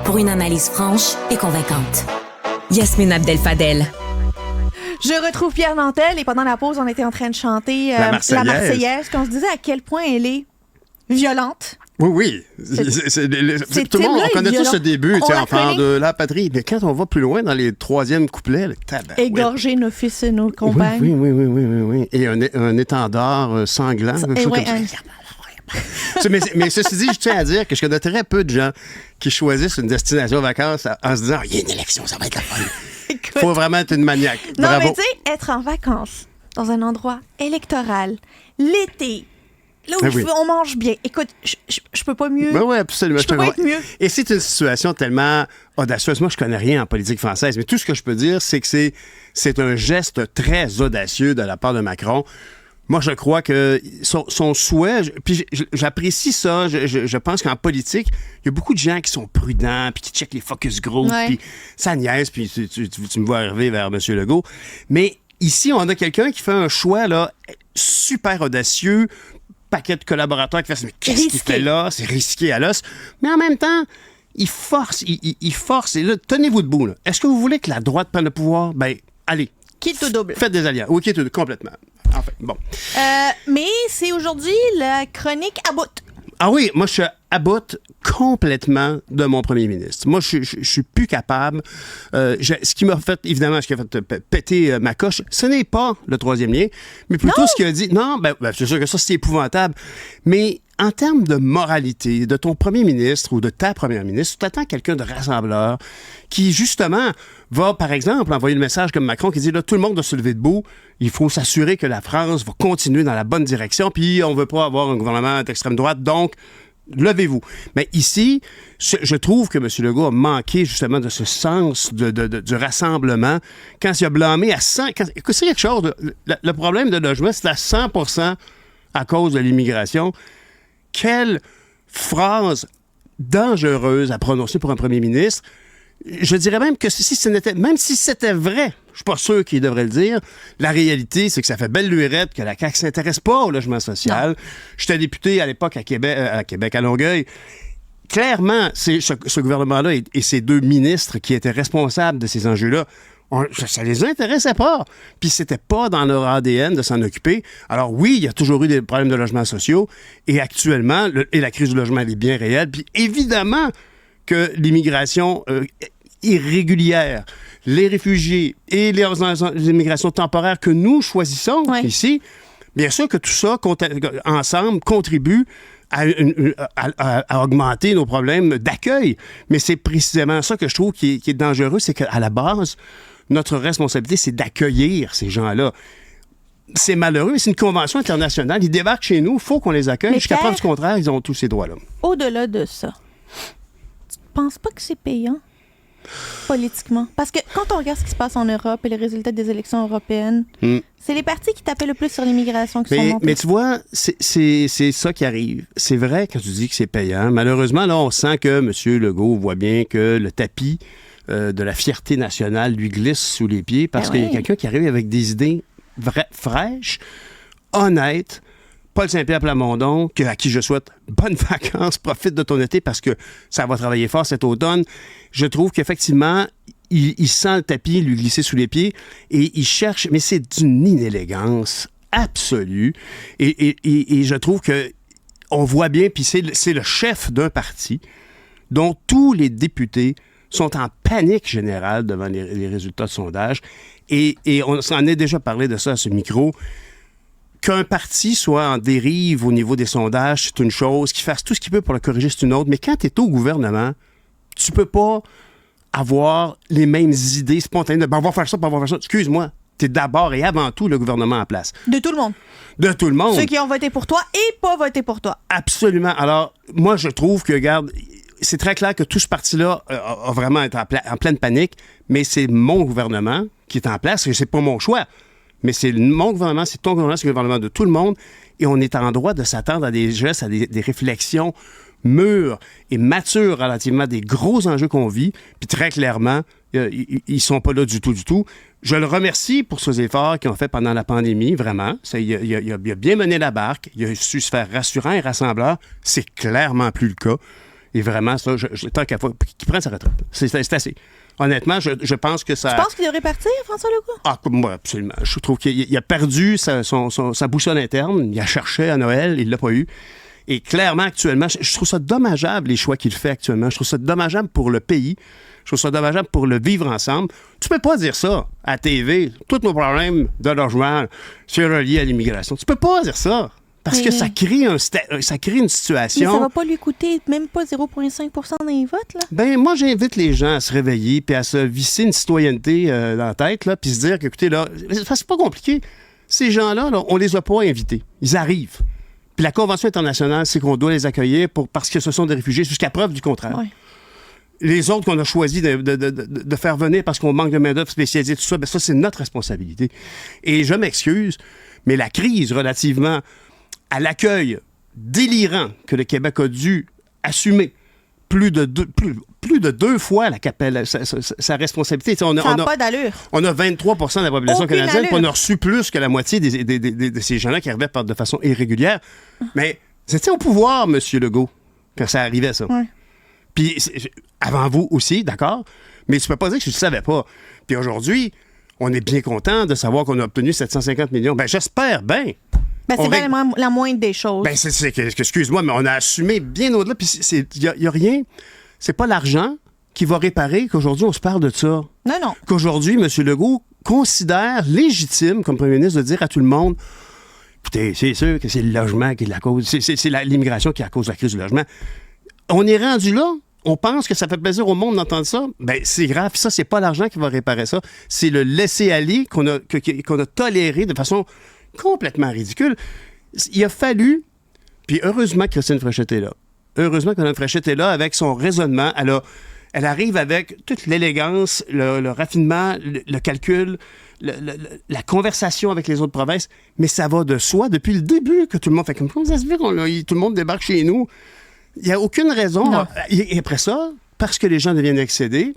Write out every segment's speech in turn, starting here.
pour une analyse franche et convaincante. Yasmine Abdel-Fadel. Je retrouve Pierre Nantel et pendant la pause, on était en train de chanter La Marseillaise. Qu'on se disait à quel point elle est violente. Oui. Tout le monde, on connaît tous ce début, enfant de la patrie. Mais quand on va plus loin dans les troisièmes couplets, égorger nos fils et nos compagnes. Oui. Et un étendard sanglant. Mais ceci dit, je tiens à dire que je connais très peu de gens qui choisissent une destination vacances en se disant « Il y a une élection, ça va être la fun. » Il faut vraiment être une maniaque. Non, Bravo. mais tu sais, être en vacances dans un endroit électoral, l'été, là où on mange bien. Écoute, je peux pas mieux. Oui, absolument. Je peux pas être mieux. Et c'est une situation tellement audacieuse. Moi, je connais rien en politique française, mais tout ce que je peux dire, c'est que c'est un geste très audacieux de la part de Macron. Moi, je crois que son souhait, puis j'apprécie ça, je pense qu'en politique, il y a beaucoup de gens qui sont prudents, puis qui checkent les focus group, puis ça niaise, puis tu me vois arriver vers M. Legault. Mais ici, on a quelqu'un qui fait un choix là super audacieux, paquet de collaborateurs qui fait « Mais qu'est-ce qu'il fait là? » C'est risqué à l'os. Mais en même temps, il force. Et là, tenez-vous debout. Là. Est-ce que vous voulez que la droite prenne le pouvoir? Ben, allez. Quitte ou double. Faites des alliances. Oui, quitte ou double, complètement. Enfin, bon. Mais c'est aujourd'hui la chronique à bout. Ah oui, moi, je suis à bout complètement de mon premier ministre. Moi, je suis plus capable. Ce qui m'a fait, évidemment, ce qui a fait péter ma coche, ce n'est pas le troisième lien, mais plutôt ce qu'il a dit. Non, c'est sûr que ça, c'est épouvantable. Mais en termes de moralité, de ton premier ministre ou de ta première ministre, tu t'attends quelqu'un de rassembleur qui, justement, va, par exemple, envoyer le message comme Macron qui dit, là, tout le monde doit se lever debout. Il faut s'assurer que la France va continuer dans la bonne direction, puis on ne veut pas avoir un gouvernement d'extrême droite, donc levez-vous. Mais ici, je trouve que M. Legault a manqué justement de ce sens du rassemblement quand il a blâmé à 100... C'est quelque chose... Le problème de logement, c'est à 100% à cause de l'immigration. Quelle phrase dangereuse à prononcer pour un premier ministre. Je dirais même que même si c'était vrai, je suis pas sûr qu'il devrait le dire, la réalité, c'est que ça fait belle lurette que la CAQ ne s'intéresse pas au logement social. J'étais député à l'époque à Québec, à Longueuil. Clairement, c'est ce gouvernement-là et ces deux ministres qui étaient responsables de ces enjeux-là, ça les intéressait pas. Puis c'était pas dans leur ADN de s'en occuper. Alors oui, il y a toujours eu des problèmes de logements sociaux et actuellement, la crise du logement, elle est bien réelle. Puis évidemment que l'immigration irrégulière, les réfugiés et les immigrations temporaires que nous choisissons ici, bien sûr que tout ça, ensemble, contribue à augmenter nos problèmes d'accueil. Mais c'est précisément ça que je trouve qui est dangereux, c'est qu'à la base, notre responsabilité, c'est d'accueillir ces gens-là. C'est malheureux, mais c'est une convention internationale. Ils débarquent chez nous, il faut qu'on les accueille. Jusqu'à preuve du contraire, ils ont tous ces droits-là. Au-delà de ça, tu ne penses pas que c'est payant politiquement? Parce que quand on regarde ce qui se passe en Europe et les résultats des élections européennes, c'est les partis qui tapaient le plus sur l'immigration qui sont montés. Mais tu vois, c'est ça qui arrive. C'est vrai quand tu dis que c'est payant. Malheureusement, là, on sent que M. Legault voit bien que le tapis de la fierté nationale lui glisse sous les pieds parce qu'il y a quelqu'un qui arrive avec des idées fraîches, honnêtes. Paul Saint-Pierre Plamondon, à qui je souhaite bonnes vacances, profite de ton été parce que ça va travailler fort cet automne. Je trouve qu'effectivement, il sent le tapis lui glisser sous les pieds et il cherche, mais c'est d'une inélégance absolue. Et je trouve que on voit bien, puis c'est le chef d'un parti dont tous les députés sont en panique générale devant les résultats de sondage. Et on s'en est déjà parlé de ça à ce micro. Qu'un parti soit en dérive au niveau des sondages, c'est une chose. Qu'il fasse tout ce qu'il peut pour le corriger, c'est une autre. Mais quand tu es au gouvernement, tu peux pas avoir les mêmes idées spontanées. On va faire ça, on va faire ça. Excuse-moi, tu es d'abord et avant tout le gouvernement en place. De tout le monde. De tout le monde. Ceux qui ont voté pour toi et pas voté pour toi. Absolument. Alors, moi, je trouve que, regarde, c'est très clair que tout ce parti-là a vraiment été en pleine panique, mais c'est mon gouvernement qui est en place et c'est pas mon choix. Mais c'est mon gouvernement, c'est ton gouvernement, c'est le gouvernement de tout le monde. Et on est en droit de s'attendre à des gestes, à des réflexions mûres et matures relativement à des gros enjeux qu'on vit. Puis très clairement, ils sont pas là du tout, du tout. Je le remercie pour ces efforts qu'ils ont fait pendant la pandémie, vraiment. Il a bien mené la barque. Il a su se faire rassurant et rassembleur. C'est clairement plus le cas. Et vraiment, ça, tant qu'à fois, qu'il prenne sa retraite. C'est assez. Honnêtement, je pense que ça... Tu penses qu'il devrait partir, François Legault? Ah, moi, absolument. Je trouve qu'il a perdu sa boussole interne. Il a cherché à Noël, il l'a pas eu. Et clairement, actuellement, je trouve ça dommageable, les choix qu'il fait actuellement. Je trouve ça dommageable pour le pays. Je trouve ça dommageable pour le vivre ensemble. Tu peux pas dire ça à TV. Tous nos problèmes de logement, c'est relié à l'immigration. Tu peux pas dire ça. Parce que ça crée une situation... Mais ça va pas lui coûter même pas 0,5 % dans les votes, là? Ben moi, j'invite les gens à se réveiller puis à se visser une citoyenneté dans la tête, là, puis se dire que, écoutez, là, c'est pas compliqué. Ces gens-là, là, on les a pas invités. Ils arrivent. Puis la Convention internationale, c'est qu'on doit les accueillir parce que ce sont des réfugiés, jusqu'à preuve du contraire. Ouais. Les autres qu'on a choisi de faire venir parce qu'on manque de main-d'œuvre spécialisée, tout ça, ben ça, c'est notre responsabilité. Et je m'excuse, mais la crise relativement à l'accueil délirant que le Québec a dû assumer plus de deux fois sa responsabilité. Ça n'a pas d'allure. On a 23 % de la population Aucune canadienne, puis on a allure. reçu plus que la moitié de ces gens-là qui arrivaient de façon irrégulière. Mais c'était au pouvoir, M. Legault, quand ça arrivait, ça. Ouais. Puis avant vous aussi, d'accord? Mais tu peux pas dire que je ne savais pas. Puis aujourd'hui, on est bien content de savoir qu'on a obtenu 750 millions. Ben j'espère bien. Ben, c'est vraiment la moindre des choses. Ben, excuse-moi, mais on a assumé bien au-delà. Puis il n'y a rien. C'est pas l'argent qui va réparer qu'aujourd'hui, on se parle de ça. Non. Qu'aujourd'hui, M. Legault considère légitime, comme premier ministre, de dire à tout le monde, écoutez, c'est sûr que c'est le logement qui est la cause, c'est l'immigration qui est la cause de la crise du logement. On est rendu là. On pense que ça fait plaisir au monde d'entendre ça. Ben c'est grave. Ça, c'est pas l'argent qui va réparer ça. C'est le laisser-aller qu'on a toléré de façon complètement ridicule. Il a fallu, puis heureusement que Christine Fréchette est là. Heureusement que Mme Fréchette est là avec son raisonnement. Elle arrive avec toute l'élégance, le raffinement, le calcul, la conversation avec les autres provinces. Mais ça va de soi depuis le début que tout le monde fait comme comment ça se fait que tout le monde débarque chez nous. Il n'y a aucune raison. Non. Et après ça, parce que les gens deviennent excédés,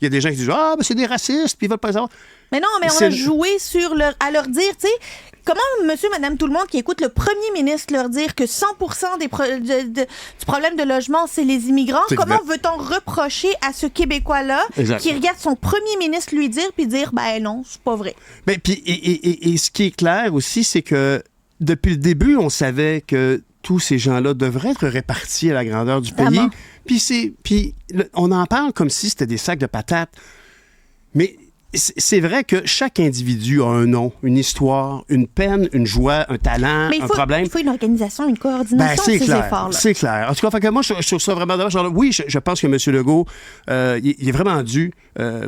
il y a des gens qui disent « Ah, ben c'est des racistes, puis ils veulent pas savoir. » Mais non, mais on a joué à leur dire, tu sais, comment monsieur, madame, tout le monde qui écoute le premier ministre leur dire que 100 % du problème de logement, c'est les immigrants, comment veut-on reprocher à ce Québécois-là qui regarde son premier ministre lui dire, puis dire, ben non, c'est pas vrai. Ben, puis, et ce qui est clair aussi, c'est que depuis le début, on savait que tous ces gens-là devraient être répartis à la grandeur du pays. Puis on en parle comme si c'était des sacs de patates. Mais c'est vrai que chaque individu a un nom, une histoire, une peine, une joie, un talent, un problème. Il faut une organisation, une coordination de ces efforts-là. C'est clair. En tout cas, moi, je trouve ça vraiment dommage. Oui, je pense que M. Legault, il est vraiment dû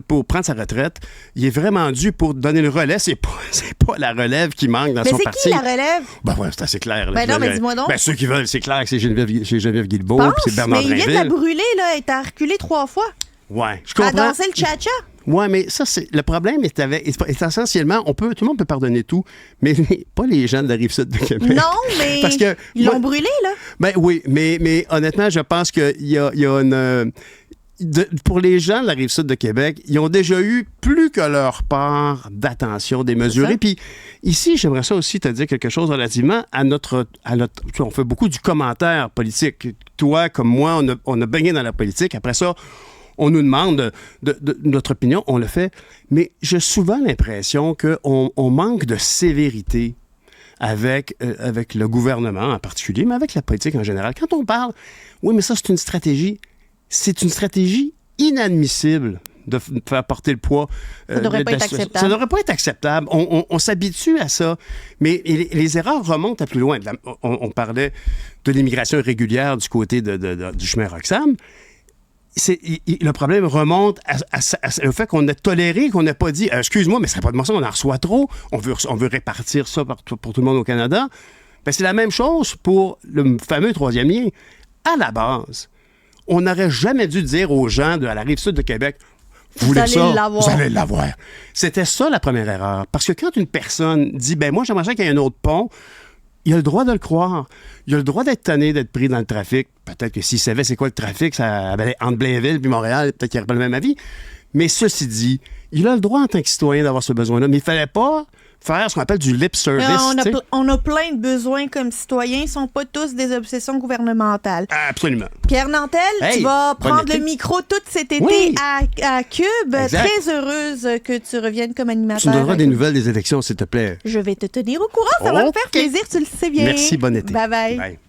pour prendre sa retraite. Il est vraiment dû pour donner le relais. C'est pas la relève qui manque dans son parti. Mais c'est qui la relève? Ben ouais, c'est assez clair. Ben non, mais dis-moi donc. Ben ceux qui veulent, c'est clair que c'est Geneviève Guilbeault, puis c'est Bernard Drinville. Mais il vient de la brûler, là. Elle t'a reculé 3 fois. Ouais, je comprends. À danser le cha-cha. Oui, mais ça, le problème est essentiellement, tout le monde peut pardonner tout, mais pas les gens de la Rive-Sud de Québec. Non, mais parce que, ils l'ont brûlé, là. Ben oui, mais honnêtement, je pense qu'il y a une... pour les gens de la Rive-Sud de Québec, ils ont déjà eu plus que leur part d'attention démesurée. Puis ici, j'aimerais ça aussi te dire quelque chose relativement à notre on fait beaucoup du commentaire politique. Toi, comme moi, on a baigné dans la politique. Après ça, on nous demande de notre opinion, on le fait. Mais j'ai souvent l'impression qu'on manque de sévérité avec le gouvernement en particulier, mais avec la politique en général. Quand on parle, oui, mais ça, c'est une stratégie inadmissible de faire porter le poids. Ça ne devrait pas être acceptable. Ça ne devrait pas être acceptable. On s'habitue à ça. Mais les erreurs remontent à plus loin. On parlait de l'immigration irrégulière du côté du chemin Roxham. Le problème remonte au fait qu'on a toléré, qu'on n'a pas dit excuse-moi, mais ce serait pas de moi ça, on en reçoit trop, on veut répartir ça pour tout le monde au Canada. Ben, c'est la même chose pour le fameux troisième lien. À la base, on n'aurait jamais dû dire aux gens à la Rive-Sud de Québec vous allez l'avoir. C'était ça la première erreur. Parce que quand une personne dit moi j'aimerais qu'il y ait un autre pont, il a le droit de le croire. Il a le droit d'être tanné, d'être pris dans le trafic. Peut-être que s'il savait c'est quoi le trafic, entre Blainville puis Montréal, peut-être qu'il n'aurait pas le même avis. Mais ceci dit, il a le droit en tant que citoyen d'avoir ce besoin-là. Mais il ne fallait pas faire ce qu'on appelle du lip service. On a plein de besoins comme citoyens. Ils ne sont pas tous des obsessions gouvernementales. Absolument. Pierre Nantel, tu vas prendre le micro tout cet été à Cube. Exact. Très heureuse que tu reviennes comme animateur. Tu nous donneras des nouvelles des élections, s'il te plaît. Je vais te tenir au courant. Ça va me faire plaisir, tu le sais bien. Merci, bon été. Bye-bye. Bye.